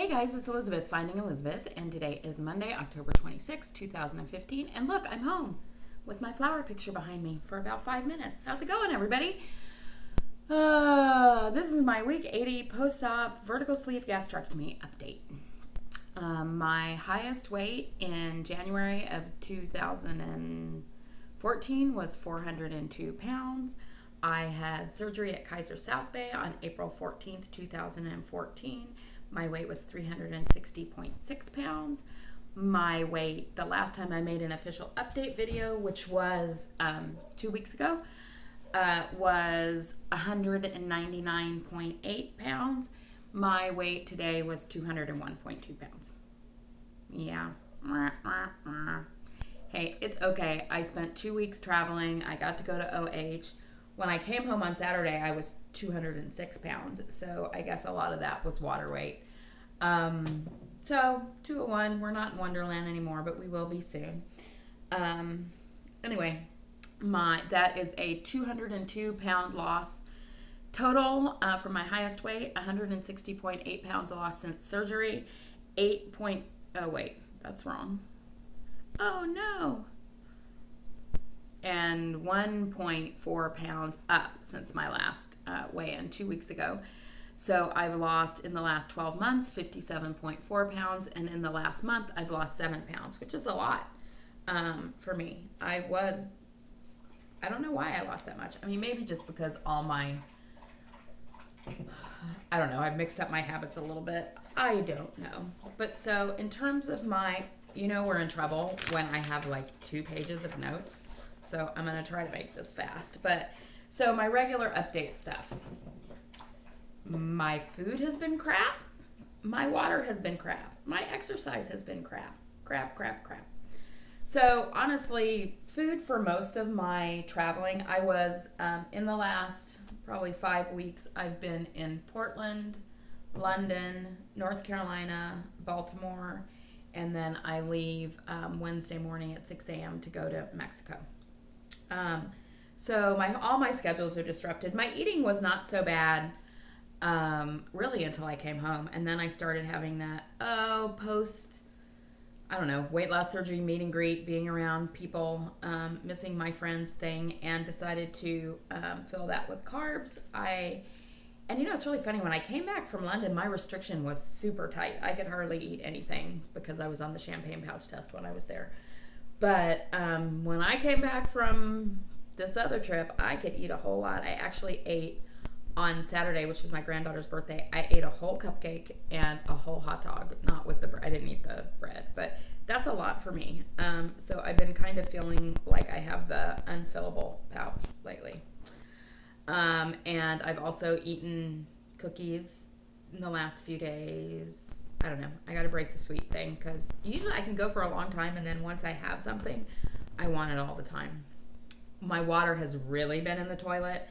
Hey guys, it's Elizabeth, Finding Elizabeth, and today is Monday, October 26, 2015, and look, I'm home with my flower picture behind me for about 5 minutes. How's it going, everybody? This is my week 80 post-op vertical sleeve gastrectomy update. My highest weight in January of 2014 was 402 pounds. I had surgery at Kaiser South Bay on April 14th, 2014. My weight was 360.6 pounds. My weight, the last time I made an official update video, which was 2 weeks ago, was 199.8 pounds. My weight today was 201.2 pounds. Yeah. Hey, it's okay. I spent 2 weeks traveling. I got to go to OH. When I came home on Saturday, I was 206 pounds. So I guess a lot of that was water weight. So 201, we're not in Wonderland anymore, but we will be soon. Anyway, that is a 202 pound loss total from my highest weight, 160.8 pounds lost since surgery, oh wait, that's wrong. Oh no. And 1.4 pounds up since my last weigh-in 2 weeks ago. So I've lost in the last 12 months 57.4 pounds, and in the last month I've lost 7 pounds, which is a lot for me. I don't know why I lost that much. I mean, maybe just because I don't know, I've mixed up my habits a little bit. I don't know. But so in terms of we're in trouble when I have like 2 pages of notes. So I'm going to try to make this fast. So my regular update stuff. My food has been crap. My water has been crap. My exercise has been crap. Crap. So honestly, food for most of my traveling, I was in the last probably 5 weeks, I've been in Portland, London, North Carolina, Baltimore, and then I leave Wednesday morning at 6 a.m. to go to Mexico. So all my schedules are disrupted. My eating was not so bad really until I came home, and then I started having that weight loss surgery meet and greet, being around people, missing my friends thing, and decided to fill that with carbs. It's really funny, when I came back from London, my restriction was super tight. I could hardly eat anything because I was on the champagne pouch test when I was there. But when I came back from this other trip, I could eat a whole lot. I actually ate on Saturday, which was my granddaughter's birthday, I ate a whole cupcake and a whole hot dog. Not with the bread. I didn't eat the bread, but that's a lot for me. So I've been kind of feeling like I have the unfillable pouch lately. And I've also eaten cookies in the last few days. I don't know. I got to break the sweet thing, because usually I can go for a long time, and then once I have something, I want it all the time. My water has really been in the toilet.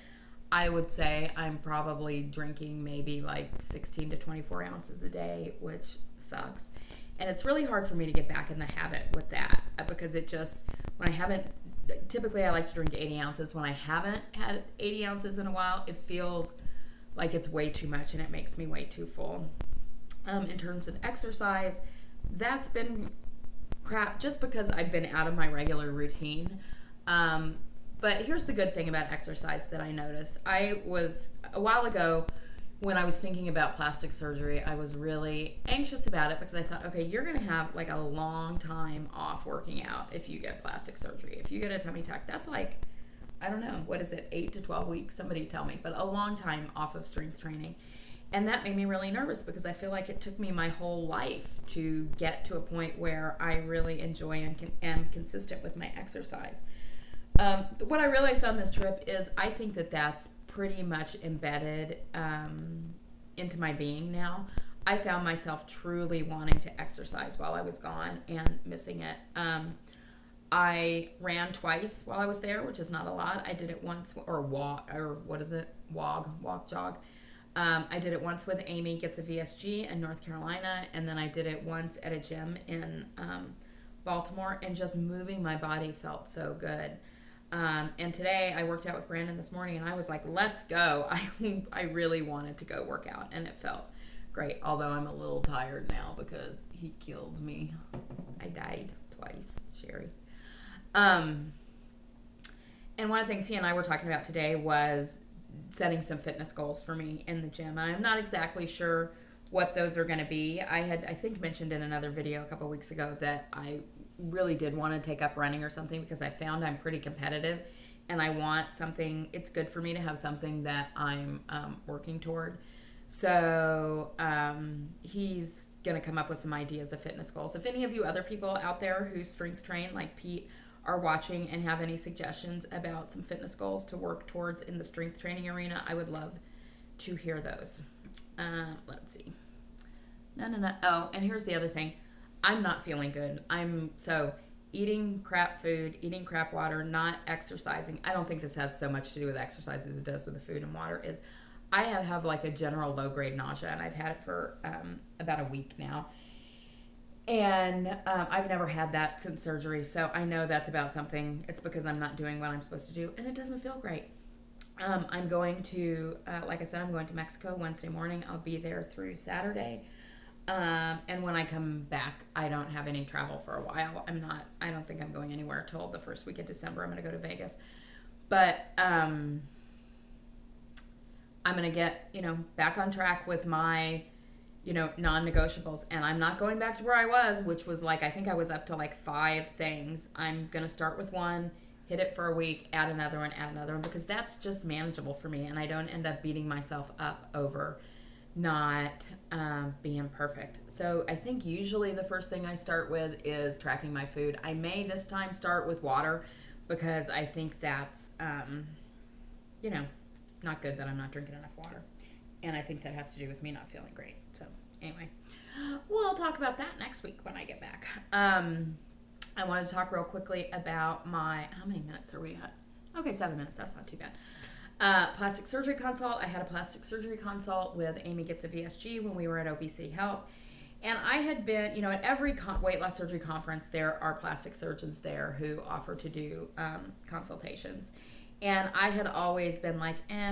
I would say I'm probably drinking maybe like 16 to 24 ounces a day, which sucks. And it's really hard for me to get back in the habit with that, because typically I like to drink 80 ounces. When I haven't had 80 ounces in a while, it feels like it's way too much, and it makes me way too full. In terms of exercise, that's been crap just because I've been out of my regular routine. But here's the good thing about exercise that I noticed. A while ago, when I was thinking about plastic surgery, I was really anxious about it, because I thought, okay, you're going to have like a long time off working out if you get plastic surgery. If you get a tummy tuck, that's like, I don't know, what is it, 8 to 12 weeks? Somebody tell me, but a long time off of strength training. And that made me really nervous, because I feel like it took me my whole life to get to a point where I really enjoy and am consistent with my exercise. But what I realized on this trip is I think that that's pretty much embedded into my being now. I found myself truly wanting to exercise while I was gone and missing it. I ran twice while I was there, which is not a lot. I did it once, walk, jog. I did it once with Amy Gets a VSG in North Carolina, and then I did it once at a gym in Baltimore, and just moving my body felt so good. And today I worked out with Brandon this morning, and I was like, let's go. I really wanted to go work out, and it felt Great, although I'm a little tired now because he killed me. I died twice, Sherry. And one of the things he and I were talking about today was setting some fitness goals for me in the gym. And I'm not exactly sure what those are going to be. I think, mentioned in another video a couple weeks ago that I really did want to take up running or something because I found I'm pretty competitive and I want something, it's good for me to have something that I'm working toward. So he's going to come up with some ideas of fitness goals. If any of you other people out there who strength train like Pete are watching and have any suggestions about some fitness goals to work towards in the strength training arena, I would love to hear those. Let's see. No. Oh, and here's the other thing. I'm not feeling good. Eating crap food, eating crap water, not exercising. I don't think this has so much to do with exercise as it does with the food and water. I have like a general low-grade nausea, and I've had it for about a week now. And I've never had that since surgery, so I know that's about something. It's because I'm not doing what I'm supposed to do, and it doesn't feel great. I'm going to, like I said, I'm going to Mexico Wednesday morning. I'll be there through Saturday. And when I come back, I don't have any travel for a while. I don't think I'm going anywhere till the first week of December. I'm going to go to Vegas. But I'm going to get, back on track with my non-negotiables, and I'm not going back to where I was, which was I think I was up to 5 things. I'm going to start with one, hit it for a week, add another one, because that's just manageable for me, and I don't end up beating myself up over not being perfect. So I think usually the first thing I start with is tracking my food. I may this time start with water, because I think that's, not good that I'm not drinking enough water. And I think that has to do with me not feeling great. So anyway, we'll talk about that next week when I get back. I wanted to talk real quickly about how many minutes are we at? Okay, 7 minutes. That's not too bad. Plastic surgery consult. I had a plastic surgery consult with Amy Gets a VSG when we were at OBC Health. And I had been, at every weight loss surgery conference, there are plastic surgeons there who offer to do consultations. And I had always been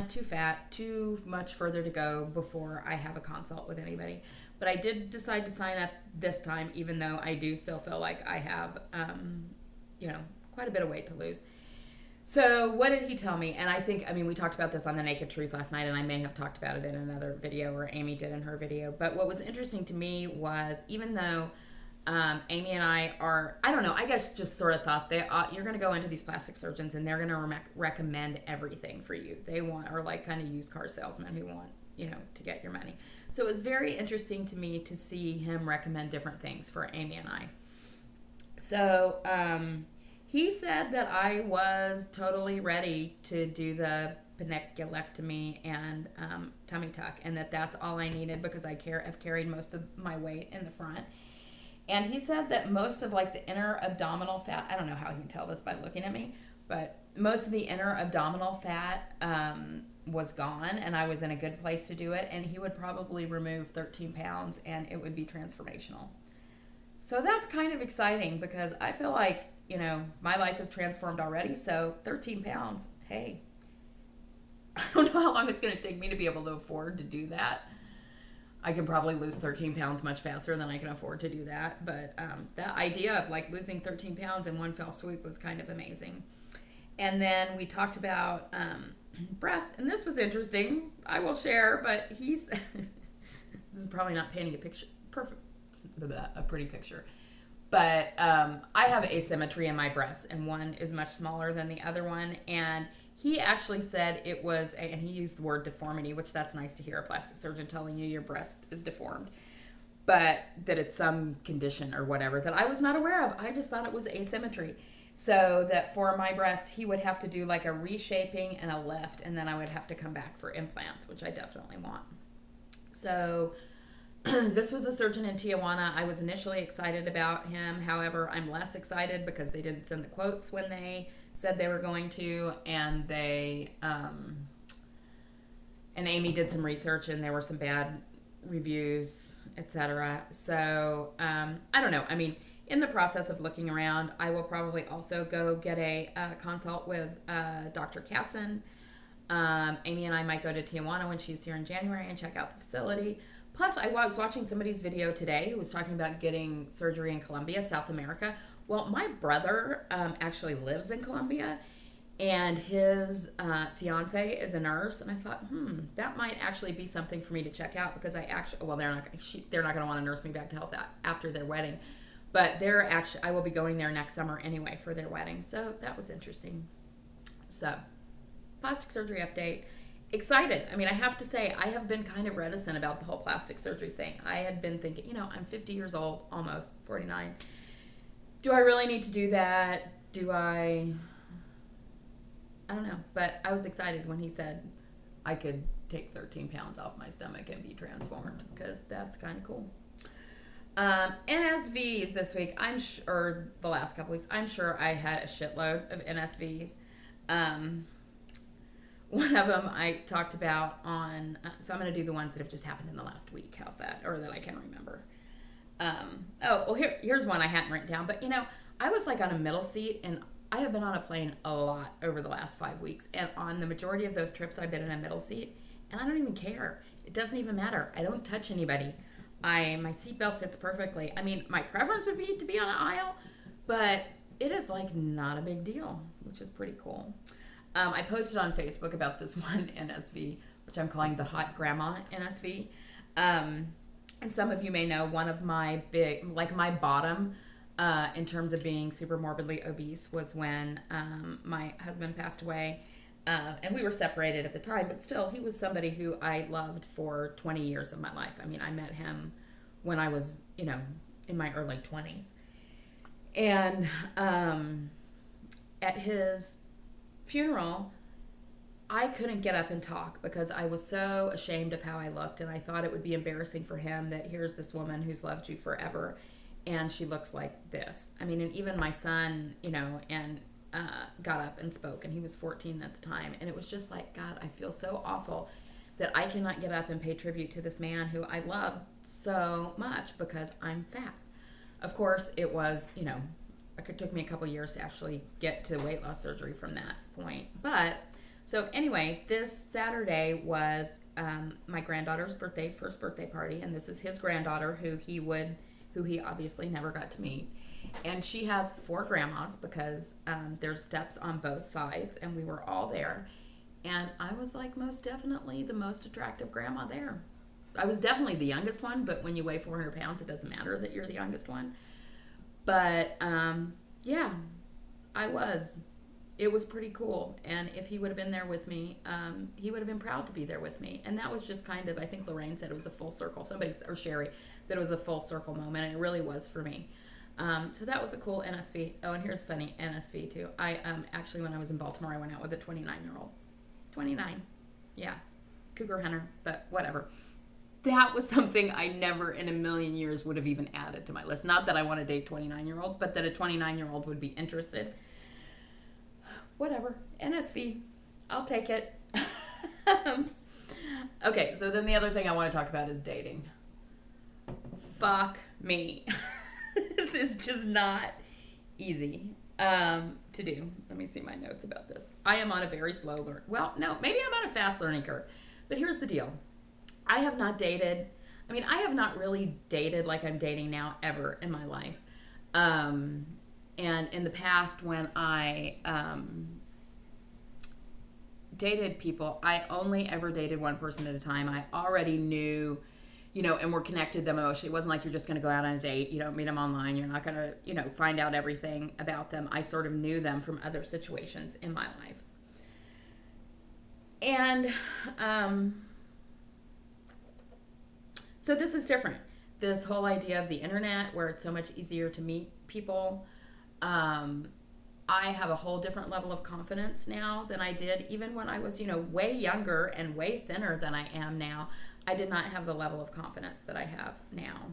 too fat, too much further to go before I have a consult with anybody. But I did decide to sign up this time, even though I do still feel like I have, quite a bit of weight to lose. So what did he tell me? And we talked about this on The Naked Truth last night, and I may have talked about it in another video, or Amy did in her video. But what was interesting to me was, even though Amy and I are, I don't know, I guess just sort of thought you're going to go into these plastic surgeons and they're going to recommend everything for you. They are kind of used car salesmen who want, to get your money. So it was very interesting to me to see him recommend different things for Amy and I. So he said that I was totally ready to do the peniculectomy and tummy tuck, and that's all I needed because I've carried most of my weight in the front. And he said that most of the inner abdominal fat, I don't know how he can tell this by looking at me, but most of the inner abdominal fat was gone, and I was in a good place to do it, and he would probably remove 13 pounds and it would be transformational. So that's kind of exciting because I feel like, my life is transformed already, so 13 pounds, hey, I don't know how long it's going to take me to be able to afford to do that. I can probably lose 13 pounds much faster than I can afford to do that. But the idea of losing 13 pounds in one fell swoop was kind of amazing. And then we talked about breasts, and this was interesting. I will share, but this is probably not painting a pretty picture. But I have asymmetry in my breasts, and one is much smaller than the other one. And he actually said it was, and he used the word deformity, which that's nice to hear a plastic surgeon telling you your breast is deformed, but that it's some condition or whatever that I was not aware of. I just thought it was asymmetry. So that for my breasts, he would have to do a reshaping and a lift, and then I would have to come back for implants, which I definitely want. So this was a surgeon in Tijuana. I was initially excited about him. However, I'm less excited because they didn't send the quotes when they said they were going to, and and Amy did some research and there were some bad reviews, etc. So I don't know. In the process of looking around, I will probably also go get a consult with Dr. Katzen. Amy and I might go to Tijuana when she's here in January and check out the facility. Plus, I was watching somebody's video today who was talking about getting surgery in Colombia, South America. Well, my brother actually lives in Colombia, and his fiance is a nurse, and I thought, that might actually be something for me to check out, because they're not going to want to nurse me back to health after their wedding, but I will be going there next summer anyway for their wedding, so that was interesting. So, plastic surgery update. Excited. I mean, I have to say, I have been kind of reticent about the whole plastic surgery thing. I had been thinking, I'm 50 years old, almost 49. Do I really need to do that? I don't know. But I was excited when he said I could take 13 pounds off my stomach and be transformed, because that's kind of cool. NSVs this week, or the last couple weeks, I'm sure I had a shitload of NSVs. One of them I talked about on, so I'm going to do the ones that have just happened in the last week. How's that? Or that I can remember. Here's one I hadn't written down. But, I was like on a middle seat, and I have been on a plane a lot over the last 5 weeks. And on the majority of those trips, I've been in a middle seat. And I don't even care. It doesn't even matter. I don't touch anybody. My seatbelt fits perfectly. I mean, my preference would be to be on an aisle, but it is like not a big deal, which is pretty cool. I posted on Facebook about this one NSV, which I'm calling the Hot Grandma NSV. And some of you may know one of my my bottom in terms of being super morbidly obese was when my husband passed away. And we were separated at the time, but still, he was somebody who I loved for 20 years of my life. I mean, I met him when I was, in my early 20s. And at his funeral, I couldn't get up and talk because I was so ashamed of how I looked, and I thought it would be embarrassing for him that here's this woman who's loved you forever, and she looks like this. I mean, and even my son, got up and spoke, and he was 14 at the time, and it was just like, God, I feel so awful that I cannot get up and pay tribute to this man who I love so much because I'm fat. Of course, it was, it took me a couple years to actually get to weight loss surgery from that point. But, so anyway, this Saturday was my granddaughter's first birthday party, and this is his granddaughter who he obviously never got to meet. And she has 4 grandmas because there's steps on both sides, and we were all there. And I was like most definitely the most attractive grandma there. I was definitely the youngest one, but when you weigh 400 pounds, it doesn't matter that you're the youngest one. But yeah, I was. It was pretty cool. And if he would have been there with me, he would have been proud to be there with me. And that was just kind of, I think Lorraine said it was a full circle. Or Sherry, that it was a full circle moment. And it really was for me. So that was a cool NSV. Oh, and here's a funny NSV too. I actually, when I was in Baltimore, I went out with a 29-year-old. 29. Yeah. Cougar hunter, but whatever. That was something I never in a million years would have even added to my list. Not that I want to date 29-year-olds, but that a 29-year-old would be interested. Whatever. NSV. I'll take it. Okay, so then the other thing I want to talk about is dating. Fuck me. This is just not easy to do. Let me see my notes about this. I am on a very slow learn. Well, no, maybe I'm on a fast learning curve. But here's the deal. I have not really dated like I'm dating now ever in my life. And in the past, when I dated people, I only ever dated one person at a time. I already knew, and were connected them emotionally. It wasn't like you're just going to go out on a date. You don't meet them online. You're not going to, find out everything about them. I sort of knew them from other situations in my life. And so this is different. This whole idea of the internet, where it's so much easier to meet people. I have a whole different level of confidence now than I did even when I was, way younger and way thinner than I am now. I did not have the level of confidence that I have now.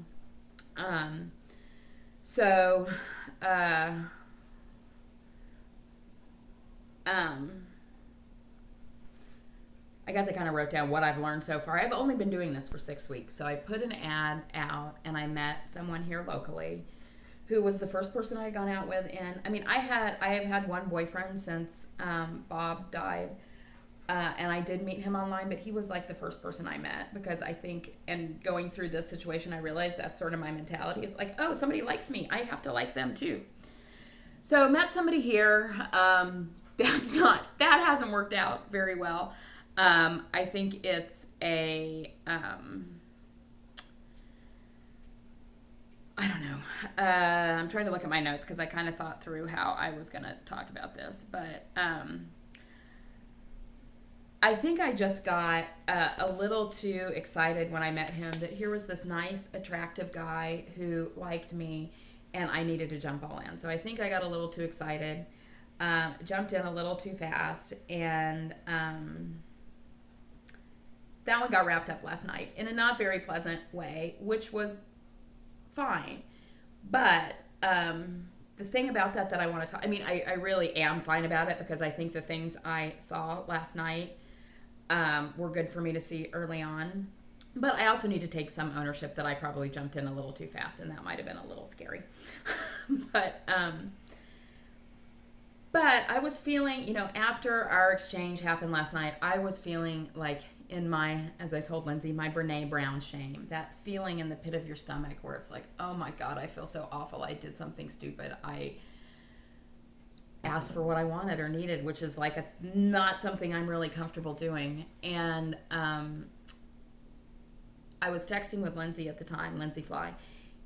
I guess I kind of wrote down what I've learned so far. I've only been doing this for 6 weeks. So I put an ad out, and I met someone here locally who was the first person I had gone out with. And I mean, I have had one boyfriend since Bob died. And I did meet him online, but he was like the first person I met, because I think, and going through this situation, I realized that's sort of my mentality. It's like, oh, somebody likes me, I have to like them too. So met somebody here. That hasn't worked out very well. I think it's I don't know. I'm trying to look at my notes because I kind of thought through how I was going to talk about this, but I think I just got a little too excited when I met him that here was this nice, attractive guy who liked me, and I needed to jump all in. So I think I got a little too excited, jumped in a little too fast, and that one got wrapped up last night in a not very pleasant way, which was fine. But the thing about that I want to talk, I mean, I really am fine about it, because I think the things I saw last night were good for me to see early on. But I also need to take some ownership that I probably jumped in a little too fast, and that might have been a little scary. But I was feeling, you know, after our exchange happened last night, I was feeling like in my, as I told Lindsay, my Brene Brown shame, that feeling in the pit of your stomach where it's like, oh my God, I feel so awful. I did something stupid. I asked for what I wanted or needed, which is like not something I'm really comfortable doing. And I was texting with Lindsay at the time, Lindsay Fly,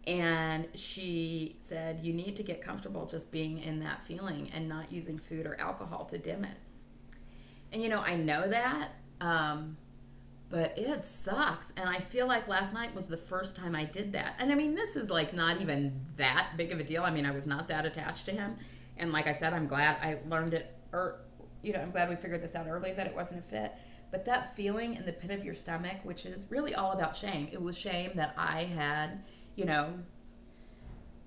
and she said, you need to get comfortable just being in that feeling and not using food or alcohol to dim it. And, you know, I know that, but it sucks. And I feel like last night was the first time I did that. And I mean, this is like not even that big of a deal. I mean, I was not that attached to him. And like I said, I'm glad I learned it, or, you know, I'm glad we figured this out early, that it wasn't a fit. But that feeling in the pit of your stomach, which is really all about shame. It was shame that I had, you know,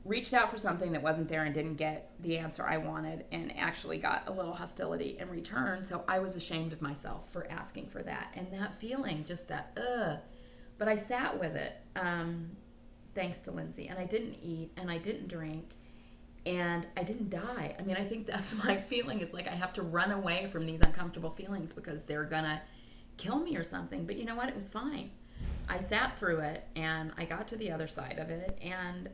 reached out for something that wasn't there and didn't get the answer I wanted, and actually got a little hostility in return. So I was ashamed of myself for asking for that. And that feeling, just that, But I sat with it, thanks to Lindsay. And I didn't eat, and I didn't drink, and I didn't die. I mean, I think that's my feeling, is like I have to run away from these uncomfortable feelings because they're gonna kill me or something. But you know what? It was fine. I sat through it, and I got to the other side of it, and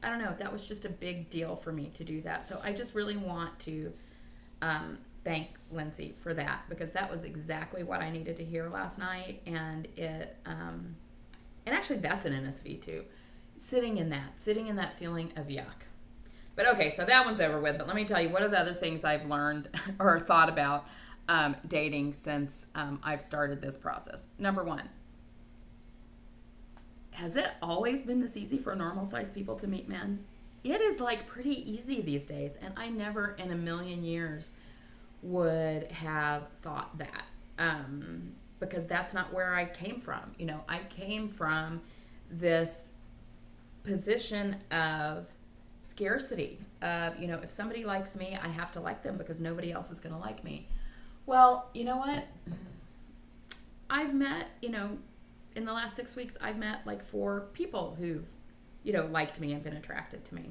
I don't know, that was just a big deal for me to do that. So I just really want to thank Lindsay for that, because that was exactly what I needed to hear last night. And it and actually that's an NSV too, sitting in that feeling of yuck. But okay, so that one's over with. But let me tell you, what are the other things I've learned or thought about dating since I've started this process? Number one, has it always been this easy for normal-sized people to meet men? It is like pretty easy these days, and I never in a million years would have thought that, because that's not where I came from. You know, I came from this position of scarcity of, you know, if somebody likes me, I have to like them because nobody else is going to like me. Well, you know what? I've met, you know, in the last 6 weeks, I've met like 4 people who've, you know, liked me and been attracted to me.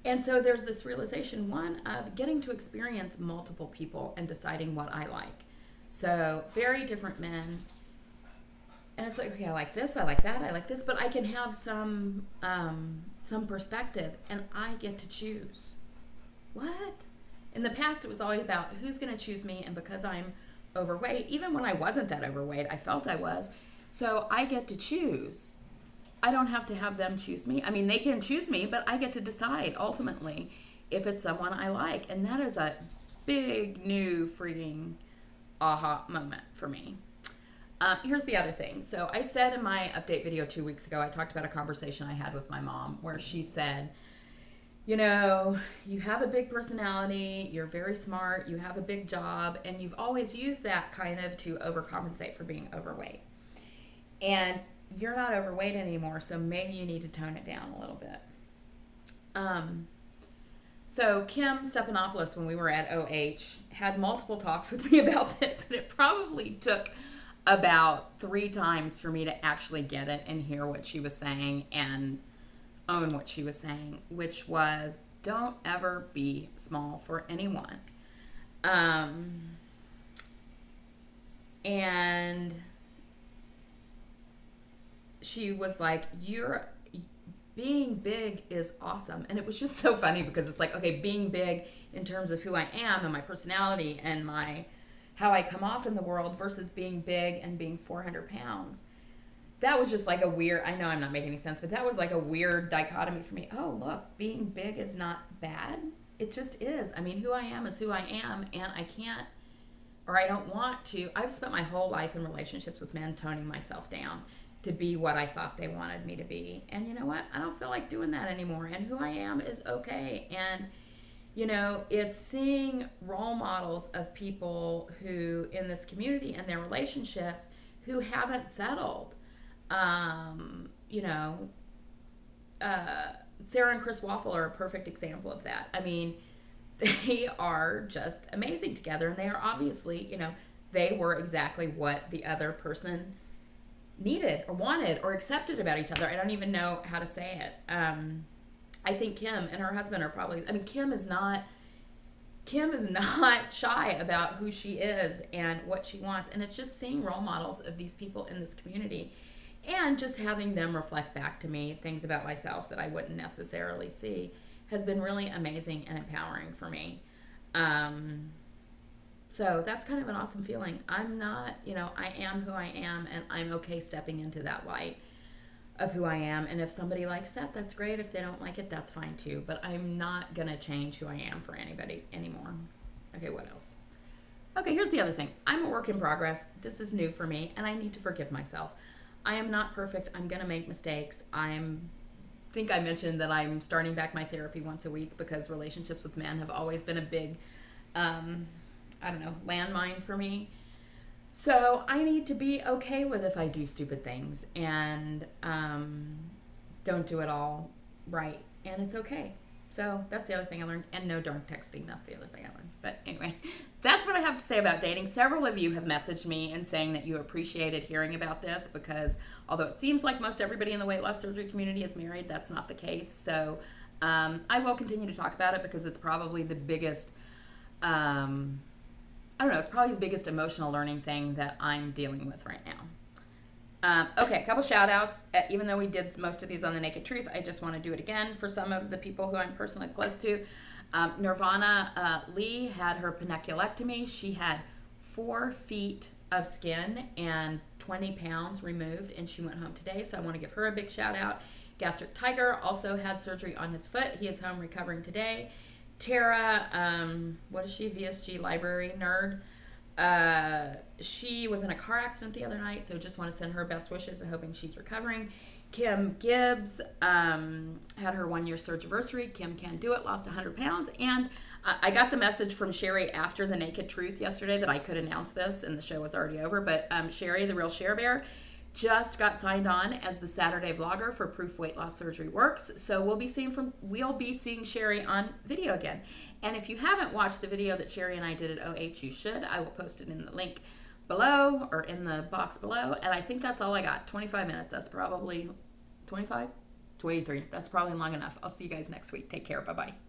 And so there's this realization, one, of getting to experience multiple people and deciding what I like. So very different men. And it's like, okay, I like this, I like that, I like this, but I can have some perspective, and I get to choose. What? In the past, it was always about who's going to choose me, and because I'm overweight, even when I wasn't that overweight, I felt I was, so I get to choose. I don't have to have them choose me. I mean, they can choose me, but I get to decide ultimately if it's someone I like, and that is a big, new, freaking aha moment for me. Here's the other thing. So I said in my update video 2 weeks ago, I talked about a conversation I had with my mom where she said, you know, you have a big personality, you're very smart, you have a big job, and you've always used that kind of to overcompensate for being overweight. And you're not overweight anymore, so maybe you need to tone it down a little bit. So Kim Stephanopoulos, when we were at OH, had multiple talks with me about this, and it probably took about 3 times for me to actually get it and hear what she was saying and own what she was saying, which was, don't ever be small for anyone. And she was like, "You're being big is awesome." And it was just so funny because it's like, okay, being big in terms of who I am and my personality and my how I come off in the world versus being big and being 400 pounds. That was just like a weird, I know I'm not making any sense, but that was like a weird dichotomy for me. Oh, look, being big is not bad. It just is. I mean, who I am is who I am, and I can't, or I don't want to. I've spent my whole life in relationships with men toning myself down to be what I thought they wanted me to be. And you know what? I don't feel like doing that anymore. And who I am is okay. And, you know, it's seeing role models of people who, in this community and their relationships, who haven't settled. You know, Sarah and Chris Waffle are a perfect example of that. I mean, they are just amazing together. And they are obviously, you know, they were exactly what the other person needed or wanted or accepted about each other. I don't even know how to say it. I think Kim and her husband are probably, I mean, Kim is not shy about who she is and what she wants. And it's just seeing role models of these people in this community and just having them reflect back to me things about myself that I wouldn't necessarily see has been really amazing and empowering for me. So that's kind of an awesome feeling. I'm not, you know, I am who I am, and I'm okay stepping into that light of who I am. And if somebody likes that, that's great. If they don't like it, that's fine too. But I'm not going to change who I am for anybody anymore. Okay, what else? Okay, here's the other thing. I'm a work in progress. This is new for me, and I need to forgive myself. I am not perfect. I'm going to make mistakes. I think I mentioned that I'm starting back my therapy once a week because relationships with men have always been a big, landmine for me. So I need to be okay with if I do stupid things and don't do it all right. And it's okay. So that's the other thing I learned. And no dark texting. That's the other thing I learned. But anyway, that's what I have to say about dating. Several of you have messaged me and saying that you appreciated hearing about this because although it seems like most everybody in the weight loss surgery community is married, that's not the case. So I will continue to talk about it because it's probably the biggest, it's probably the biggest emotional learning thing that I'm dealing with right now. Okay, a couple shout outs. Even though we did most of these on The Naked Truth, I just want to do it again for some of the people who I'm personally close to. Nirvana Lee had her peniculectomy. She had 4 feet of skin and 20 pounds removed, and she went home today, so I want to give her a big shout out. Gastric Tiger also had surgery on his foot. He is home recovering today. Tara, what is she? VSG library nerd. She was in a car accident the other night, so just want to send her best wishes and hoping she's recovering. Kim Gibbs had her 1-year surgery. Kim can do it, lost 100 pounds. And I got the message from Sherry after The Naked Truth yesterday that I could announce this, and the show was already over. But Sherry, the real Share Bear, just got signed on as the Saturday vlogger for Proof Weight Loss Surgery Works. So we'll be seeing Sherry on video again. And if you haven't watched the video that Sherry and I did at OH, you should. I will post it in the link below or in the box below. And I think that's all I got. 25 minutes. That's probably 25? 23. That's probably long enough. I'll see you guys next week. Take care. Bye-bye.